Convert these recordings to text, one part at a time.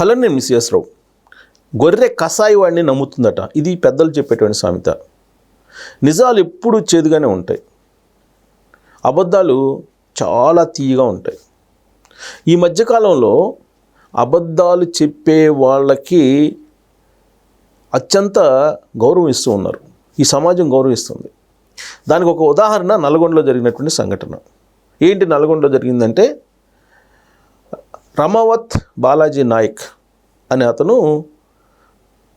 Hello, నేను miss రావు. గొర్రె కసాయి వాడిని నమ్ముతుందట. ఇది పెద్దలు చెప్పేటువంటి సామెత. నిజాలు ఎప్పుడూ చేదుగానే ఉంటాయి, అబద్ధాలు చాలా తీయగా ఉంటాయి. ఈ మధ్యకాలంలో అబద్ధాలు చెప్పే వాళ్ళకి అత్యంత గౌరవం ఇస్తూ ఉన్నారు. ఈ సమాజం గౌరవిస్తుంది. దానికి ఒక ఉదాహరణ నల్గొండలో జరిగినటువంటి సంఘటన. ఏంటి నల్గొండలో జరిగిందంటే, రమావత్ బాలాజీ నాయక్ అనే అతను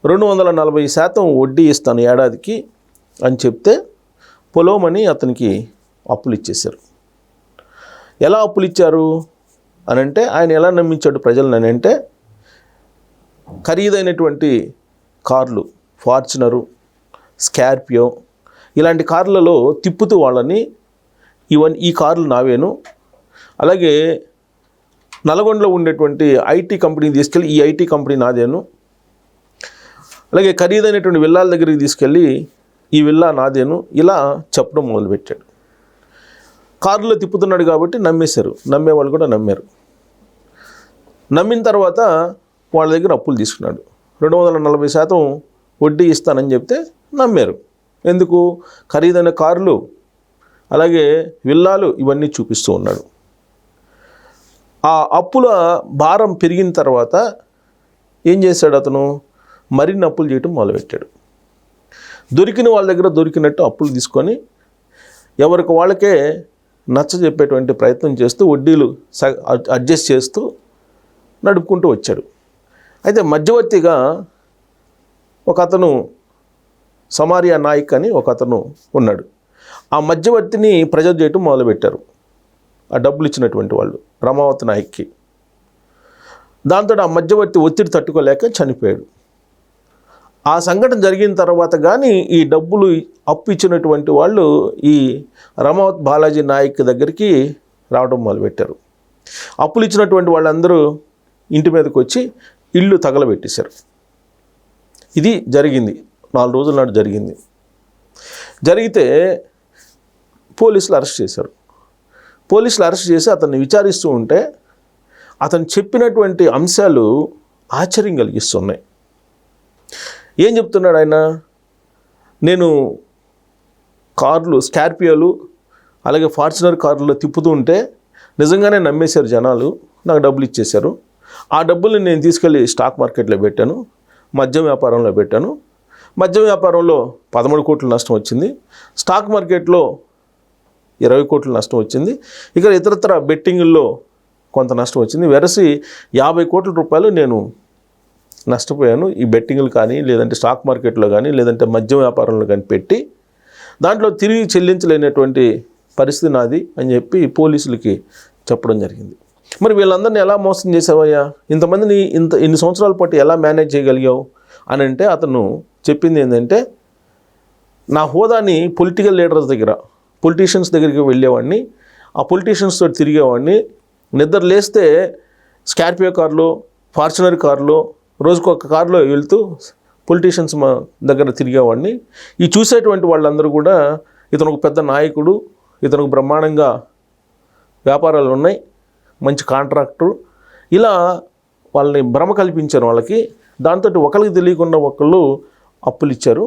240% వడ్డీ ఇస్తాను ఏడాదికి అని చెప్తే పొలోమని అతనికి అప్పులు ఇచ్చేశారు. ఎలా అప్పులు ఇచ్చారు అని అంటే, ఆయన ఎలా నమ్మించాడు ప్రజలను అంటే, ఖరీదైనటువంటి కార్లు, ఫార్చునరు, స్కార్పియో ఇలాంటి కార్లలో తిప్పుతూ వాళ్ళని ఈ కార్లు నావేను, అలాగే నల్గొండలో ఉండేటువంటి ఐటీ కంపెనీని తీసుకెళ్ళి ఈ ఐటీ కంపెనీ నాదేను, అలాగే ఖరీదైనటువంటి విల్లాల దగ్గరికి తీసుకెళ్ళి ఈ విల్లా నాదేను, ఇలా చెప్పడం మొదలుపెట్టాడు. కారులో తిప్పుతున్నాడు కాబట్టి నమ్మేశారు. నమ్మేవాళ్ళు కూడా నమ్మారు. నమ్మిన తర్వాత వాళ్ళ దగ్గర అప్పులు తీసుకున్నాడు. 240% వడ్డీ ఇస్తానని చెప్తే నమ్మారు. ఎందుకు? ఖరీదైన కార్లు, అలాగే విల్లాలు ఇవన్నీ చూపిస్తూ ఉన్నాడు. ఆ అప్పుల భారం పెరిగిన తర్వాత ఏం చేశాడు అతను? మరిన్ని అప్పులు చేయటం మొదలుపెట్టాడు. దొరికిన వాళ్ళ దగ్గర దొరికినట్టు అప్పులు తీసుకొని ఎవరికి వాళ్ళకే నచ్చ చెప్పేటువంటి ప్రయత్నం చేస్తూ వడ్డీలు అడ్జస్ట్ చేస్తూ నడుపుకుంటూ వచ్చాడు. అయితే మధ్యవర్తిగా ఒక అతను, సమారియా నాయక్ అని ఒక అతను ఉన్నాడు. ఆ మధ్యవర్తిని ప్రెజర్ చేయటం మొదలుపెట్టారు ఆ డబ్బులు ఇచ్చినటువంటి వాళ్ళు రమావత్ నాయక్కి. దాంతో ఆ మధ్యవర్తి ఒత్తిడి తట్టుకోలేక చనిపోయాడు. ఆ సంఘటన జరిగిన తర్వాత కానీ ఈ డబ్బులు అప్పు ఇచ్చినటువంటి వాళ్ళు ఈ రమావత్ బాలాజీ నాయక్ దగ్గరికి రావడం మొదలుపెట్టారు. అప్పులు ఇచ్చినటువంటి వాళ్ళందరూ ఇంటి మీదకి వచ్చి ఇల్లు తగలబెట్టేశారు. ఇది జరిగింది, 4 రోజుల నాడు జరిగింది. జరిగితే పోలీసులు అరెస్ట్ చేశారు. పోలీసులు అరెస్ట్ చేసి అతన్ని విచారిస్తూ ఉంటే అతను చెప్పినటువంటి అంశాలు ఆశ్చర్యం కలిగిస్తున్నాయి. ఏం చెప్తున్నాడు ఆయన? నేను కార్లు, స్కార్పియోలు, అలాగే ఫార్చునర్ కార్లలో తిప్పుతూ ఉంటే నిజంగానే నమ్మేశారు జనాలు, నాకు డబ్బులు ఇచ్చేశారు. ఆ డబ్బుల్ని నేను తీసుకెళ్ళి స్టాక్ మార్కెట్లో పెట్టాను, మద్యం వ్యాపారంలో పెట్టాను. మద్యం వ్యాపారంలో 13 కోట్ల నష్టం వచ్చింది, స్టాక్ మార్కెట్లో 20 కోట్ల నష్టం వచ్చింది, ఇక ఇతరత్ర బెట్టింగుల్లో కొంత నష్టం వచ్చింది. వెరసి 50 కోట్ల రూపాయలు నేను నష్టపోయాను ఈ బెట్టింగులు కానీ, లేదంటే స్టాక్ మార్కెట్లో కానీ, లేదంటే మద్యం వ్యాపారంలో కానీ పెట్టి దాంట్లో తిరిగి చెల్లించలేనటువంటి పరిస్థితి నాది అని చెప్పి పోలీసులకి చెప్పడం జరిగింది. మరి వీళ్ళందరినీ ఎలా మోసం చేసావయ్యా, ఇంతమందిని ఇన్ని సంవత్సరాల పాటు ఎలా మేనేజ్ చేయగలిగావు అని అంటే, అతను చెప్పింది ఏంటంటే, నా హోదాని పొలిటికల్ లీడర్స్ దగ్గర, పొలిటీషియన్స్ దగ్గరికి వెళ్ళేవాడిని, ఆ పొలిటీషియన్స్తో తిరిగేవాడిని, నిద్ర లేస్తే స్కార్పియో కార్లో, ఫార్చునర్ కార్లో, రోజుకొక కార్లో వెళ్తూ పొలిటీషియన్స్ దగ్గర తిరిగేవాడిని. ఈ చూసేటువంటి వాళ్ళందరూ కూడా ఇతను ఒక పెద్ద నాయకుడు, ఇతనికి బ్రహ్మాండంగా వ్యాపారాలు ఉన్నాయి, మంచి కాంట్రాక్టర్, ఇలా వాళ్ళని భ్రమ కల్పించారు వాళ్ళకి. దాంతో ఒకరికి తెలియకుండా ఒకళ్ళు అప్పులు ఇచ్చారు.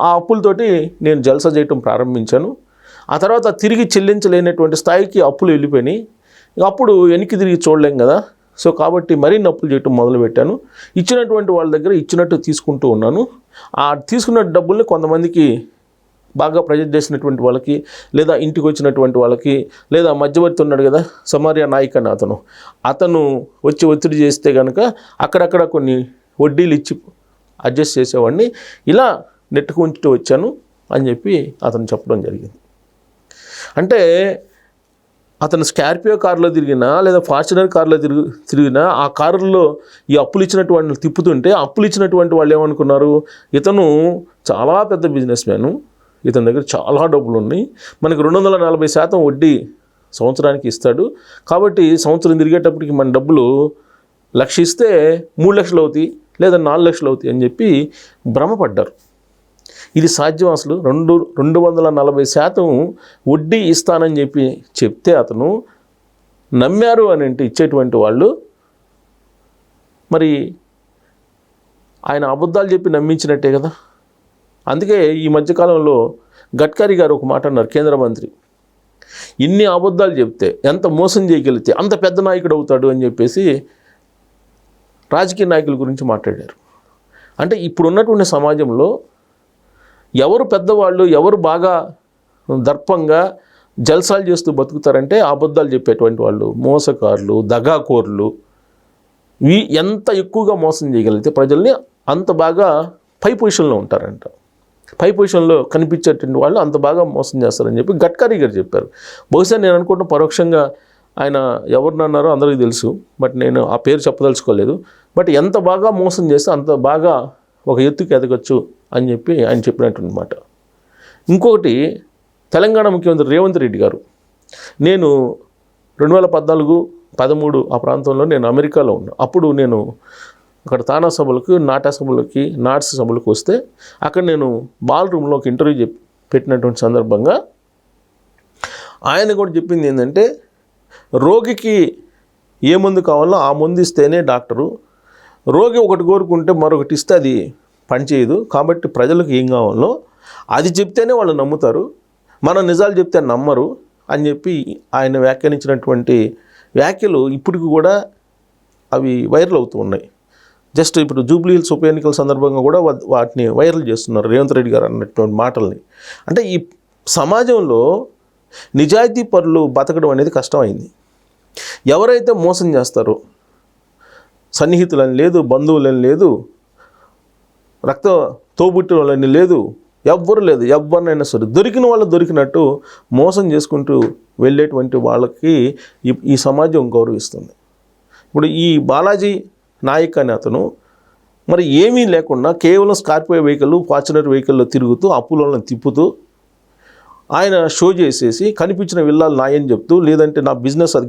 ఆ అప్పులతోటి నేను జల్సా చేయటం ప్రారంభించాను. ఆ తర్వాత తిరిగి చెల్లించలేనటువంటి స్థాయికి అప్పులు వెళ్ళిపోయినాయి. అప్పుడు వెనక్కి తిరిగి చూడలేం కదా, సో కాబట్టి మరిన్ని అప్పులు చేయటం మొదలుపెట్టాను. ఇచ్చినటువంటి వాళ్ళ దగ్గర ఇచ్చినట్టు తీసుకుంటూ ఉన్నాను. ఆ తీసుకున్న డబ్బుల్ని కొంతమందికి బాగా ప్రజెంట్ చేసినటువంటి వాళ్ళకి, లేదా ఇంటికి వచ్చినటువంటి వాళ్ళకి, లేదా మధ్యవర్తి ఉన్నాడు కదా సమారియా నాయక్ అని అతను వచ్చి ఒత్తిడి చేస్తే కనుక అక్కడక్కడ కొన్ని వడ్డీలు ఇచ్చి అడ్జస్ట్ చేసేవాడిని, ఇలా నెట్టుకుంటూ వచ్చాను అని చెప్పి అతను చెప్పడం జరిగింది. అంటే అతను స్కార్పియో కారులో తిరిగినా, లేదా ఫార్చునర్ కారులో తిరిగినా, ఆ కారుల్లో ఈ అప్పులు ఇచ్చినటువంటి వాళ్ళు తిప్పుతుంటే అప్పులు ఇచ్చినటువంటి వాళ్ళు ఏమనుకున్నారు, ఇతను చాలా పెద్ద బిజినెస్ మ్యాను, ఇతని దగ్గర చాలా డబ్బులు ఉన్నాయి, మనకు 240% వడ్డీ సంవత్సరానికి ఇస్తాడు, కాబట్టి సంవత్సరం తిరిగేటప్పటికి మన డబ్బులు 1,00,000 ఇస్తే 3 లక్షలు అవుతాయి, లేదా 4 లక్షలు అవుతాయి అని చెప్పి భ్రమపడ్డారు. ఇది సాధ్యం? అసలు 240% వడ్డీ ఇస్తానని చెప్తే అతను నమ్మారు అని అంటే ఇచ్చేటువంటి వాళ్ళు మరి ఆయన అబద్ధాలు చెప్పి నమ్మించినట్టే కదా. అందుకే ఈ మధ్యకాలంలో గడ్కరీ గారు ఒక మాట అన్నారు, కేంద్ర మంత్రి, ఇన్ని అబద్ధాలు చెప్తే, ఎంత మోసం చేయగలిగితే అంత పెద్ద నాయకుడు అవుతాడు అని చెప్పేసి రాజకీయ నాయకుల గురించి మాట్లాడారు. అంటే ఇప్పుడు ఉన్నటువంటి సమాజంలో ఎవరు పెద్దవాళ్ళు, ఎవరు బాగా దర్పంగా జల్సాలు చేస్తూ బతుకుతారంటే అబద్ధాలు చెప్పేటువంటి వాళ్ళు, మోసకారులు, దగాకోర్లు. ఎంత ఎక్కువగా మోసం చేయగలిగితే ప్రజల్ని అంత బాగా పై పొజిషన్లో ఉంటారంట. పై పొజిషన్లో కనిపించేటువంటి వాళ్ళు అంత బాగా మోసం చేస్తారని చెప్పి గడ్కరీ గారు చెప్పారు. బహుశా నేను అనుకుంటున్న పరోక్షంగా ఆయన ఎవరినన్నారో అందరికీ తెలుసు, బట్ నేను ఆ పేరు చెప్పదలుచుకోలేదు. బట్ ఎంత బాగా మోసం చేస్తే అంత బాగా ఒక ఎత్తుకి ఎదగచ్చు అని చెప్పి ఆయన చెప్పినటువంటి మాట. ఇంకొకటి, తెలంగాణ ముఖ్యమంత్రి రేవంత్ రెడ్డి గారు, నేను 2014-13 ఆ ప్రాంతంలో నేను అమెరికాలో ఉన్నా. అప్పుడు నేను అక్కడ తానా సభలకు, నాటా సభలకి, నాట్స్ సభలకు వస్తే అక్కడ నేను బాల్ రూమ్లో ఒక ఇంటర్వ్యూ పెట్టినటువంటి సందర్భంగా ఆయన కూడా చెప్పింది ఏంటంటే, రోగికి ఏ మందు కావాలో ఆ మందు ఇస్తేనే డాక్టరు, రోగి ఒకటి కోరుకుంటే మరొకటి ఇస్తే అది పనిచేయదు. కాబట్టి ప్రజలకు ఏం కావాలో అది చెప్తేనే వాళ్ళు నమ్ముతారు, మనం నిజాలు చెప్తే నమ్మరు అని చెప్పి ఆయన వ్యాఖ్యానించినటువంటి వ్యాఖ్యలు ఇప్పటికి కూడా అవి వైరల్ అవుతూ ఉన్నాయి. జస్ట్ ఇప్పుడు జూబ్లీ హిల్స్ ఉప ఎన్నికల సందర్భంగా కూడా వాటిని వైరల్ చేస్తున్నారు, రేవంత్ రెడ్డి గారు అన్నటువంటి మాటల్ని. అంటే ఈ సమాజంలో నిజాయితీ పరులు బతకడం అనేది కష్టమైంది. ఎవరైతే మోసం చేస్తారో, సన్నిహితులని లేదు, బంధువులని లేదు, రక్త తోబుట్టులని లేదు, ఎవ్వరు లేదు, ఎవరినైనా సరే దొరికిన వాళ్ళు దొరికినట్టు మోసం చేసుకుంటూ వెళ్ళేటువంటి వాళ్ళకి ఈ సమాజం గౌరవిస్తుంది. ఇప్పుడు ఈ బాలాజీ నాయక్ అనే అతను మరి ఏమీ లేకుండా కేవలం స్కార్పియో వెహికల్, ఫార్చునర్ వెహికల్లో తిరుగుతూ అప్పులను తిప్పుతూ ఆయన షో చేసేసి కనిపించిన విల్లాలు నాయని చెప్తూ, లేదంటే నా బిజినెస్ అది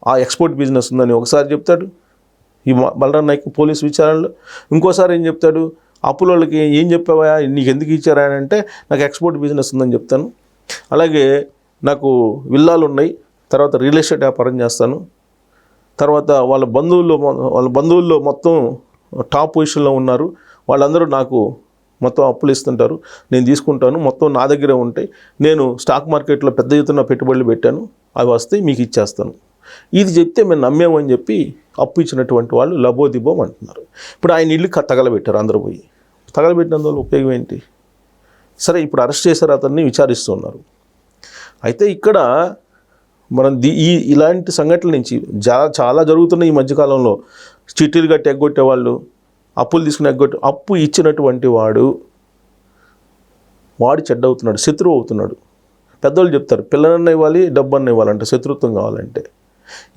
ఆ ఎక్స్పోర్ట్ బిజినెస్ ఉందని ఒకసారి చెప్తాడు ఈ బలరాం నాయక్ పోలీస్ విచారణలో. ఇంకోసారి ఏం చెప్తాడు, అప్పులోళ్ళకి ఏం చెప్పావా, నీకు ఎందుకు ఇచ్చారా అని అంటే, నాకు ఎక్స్పోర్ట్ బిజినెస్ ఉందని చెప్తాను, అలాగే నాకు విల్లాలు ఉన్నాయి, తర్వాత రియల్ ఎస్టేట్ వ్యాపారం చేస్తాను, తర్వాత వాళ్ళ బంధువుల్లో మొత్తం టాప్ పొజిషన్లో ఉన్నారు, వాళ్ళందరూ నాకు మొత్తం అప్పులు ఇస్తుంటారు, నేను తీసుకుంటాను, మొత్తం నా దగ్గరే ఉంటాయి, నేను స్టాక్ మార్కెట్లో పెద్ద ఎత్తున పెట్టుబడులు పెట్టాను, అవి వస్తే మీకు ఇచ్చేస్తాను. ఇది చెప్తే మేము నమ్మేమని చెప్పి అప్పు ఇచ్చినటువంటి వాళ్ళు లబోదిబోం అంటున్నారు. ఇప్పుడు ఆయన ఇల్లు తగలబెట్టారు, అందరూ పోయి తగలబెట్టినందువల్ల ఉపయోగం ఏంటి? సరే, ఇప్పుడు అరెస్ట్ చేశారు, అతన్ని విచారిస్తున్నారు. అయితే ఇక్కడ మనం ఇలాంటి సంఘటనల నుంచి చాలా జరుగుతున్నాయి ఈ మధ్యకాలంలో. చిట్టీలు కట్టి ఎగ్గొట్టే వాళ్ళు, అప్పులు తీసుకుని అప్పు ఇచ్చినటువంటి వాడు చెడ్డవుతున్నాడు, శత్రువు అవుతున్నాడు. పెద్దవాళ్ళు చెప్తారు, పిల్లనన్నా ఇవ్వాలి, డబ్బన్నా ఇవ్వాలంటే, శత్రుత్వం కావాలంటే.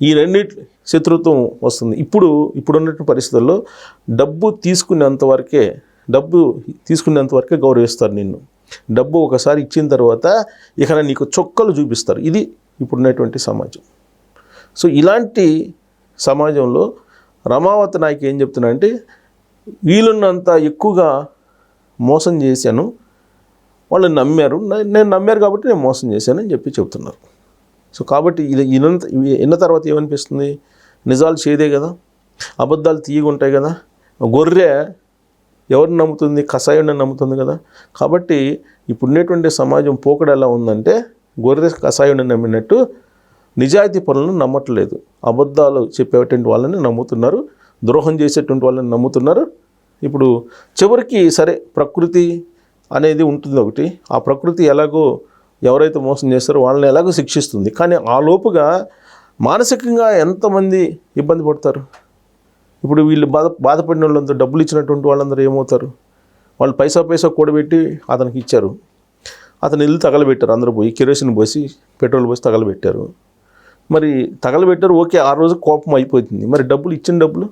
ఈ రెండింటి శత్రుత్వం వస్తుంది. ఇప్పుడున్నటువంటి పరిస్థితుల్లో డబ్బు తీసుకునేంత వరకే గౌరవిస్తారు నిన్ను. డబ్బు ఒకసారి ఇచ్చిన తర్వాత ఇక నీకు చొక్కలు చూపిస్తారు. ఇది ఇప్పుడున్నటువంటి సమాజం. సో ఇలాంటి సమాజంలో రమావతి నాయక్ ఏం చెప్తున్నానంటే, వీలున్నంత ఎక్కువగా మోసం చేశాను, వాళ్ళు నమ్మారు, నేను నమ్మారు కాబట్టి నేను మోసం చేశానని చెప్తున్నారు. సో కాబట్టి ఇది విన్న తర్వాత ఏమనిపిస్తుంది, నిజాలు చేదే కదా, అబద్ధాలు తీయగా ఉంటాయి కదా, గొర్రె ఎవరిని నమ్ముతుంది, కషాయుడిని నమ్ముతుంది కదా. కాబట్టి ఇప్పుడున్నటువంటి సమాజం పోకడ ఎలా ఉందంటే, గొర్రె కషాయుడిని నమ్మినట్టు నిజాయితీ పనులను నమ్మట్లేదు, అబద్ధాలు చెప్పేటువంటి వాళ్ళని నమ్ముతున్నారు, ద్రోహం చేసేటువంటి వాళ్ళని నమ్ముతున్నారు. ఇప్పుడు చివరికి సరే, ప్రకృతి అనేది ఉంటుంది ఒకటి, ఆ ప్రకృతి ఎలాగో ఎవరైతే మోసం చేస్తారో వాళ్ళని ఎలాగో శిక్షిస్తుంది. కానీ ఆ లోపుగా మానసికంగా ఎంతమంది ఇబ్బంది పడతారు. ఇప్పుడు వీళ్ళు బాధపడిన వాళ్ళంతా, డబ్బులు ఇచ్చినటువంటి వాళ్ళందరూ ఏమవుతారు, వాళ్ళు పైసా కూడబెట్టి అతనికి ఇచ్చారు, అతను ఇల్లు తగలబెట్టారు, అందరూ పోయి కిరోసిన్ పోసి పెట్రోల్ పోసి తగలబెట్టారు. మరి తగలబెట్టారు, ఓకే, ఆ రోజు కోపం అయిపోతుంది. మరి డబ్బులు ఇచ్చిన డబ్బులు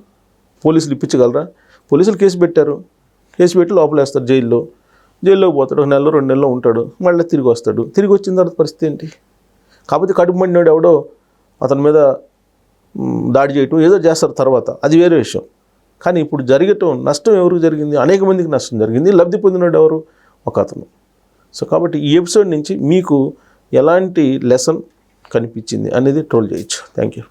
పోలీసులు ఇప్పించగలరా? పోలీసులు కేసు పెట్టారు, కేసు పెట్టి లోపలేస్తారు, జైల్లోకి పోతాడు, 1 నెలలో 2 నెలలో ఉంటాడు, మళ్ళీ తిరిగి వస్తాడు. తిరిగి వచ్చిన తర్వాత పరిస్థితి ఏంటి? కాకపోతే కడుపు మండినాడు ఎవడో అతని మీద దాడి చేయటం ఏదో చేస్తారు తర్వాత, అది వేరే విషయం. కానీ ఇప్పుడు నష్టం ఎవరికి జరిగింది? అనేక మందికి నష్టం జరిగింది. లబ్ధి పొందినాడు ఎవరు? ఒక అతను. సో కాబట్టి ఈ ఎపిసోడ్ నుంచి మీకు ఎలాంటి లెసన్ కనిపించింది అనేది ట్రోల్ చేయొచ్చు. Thank you.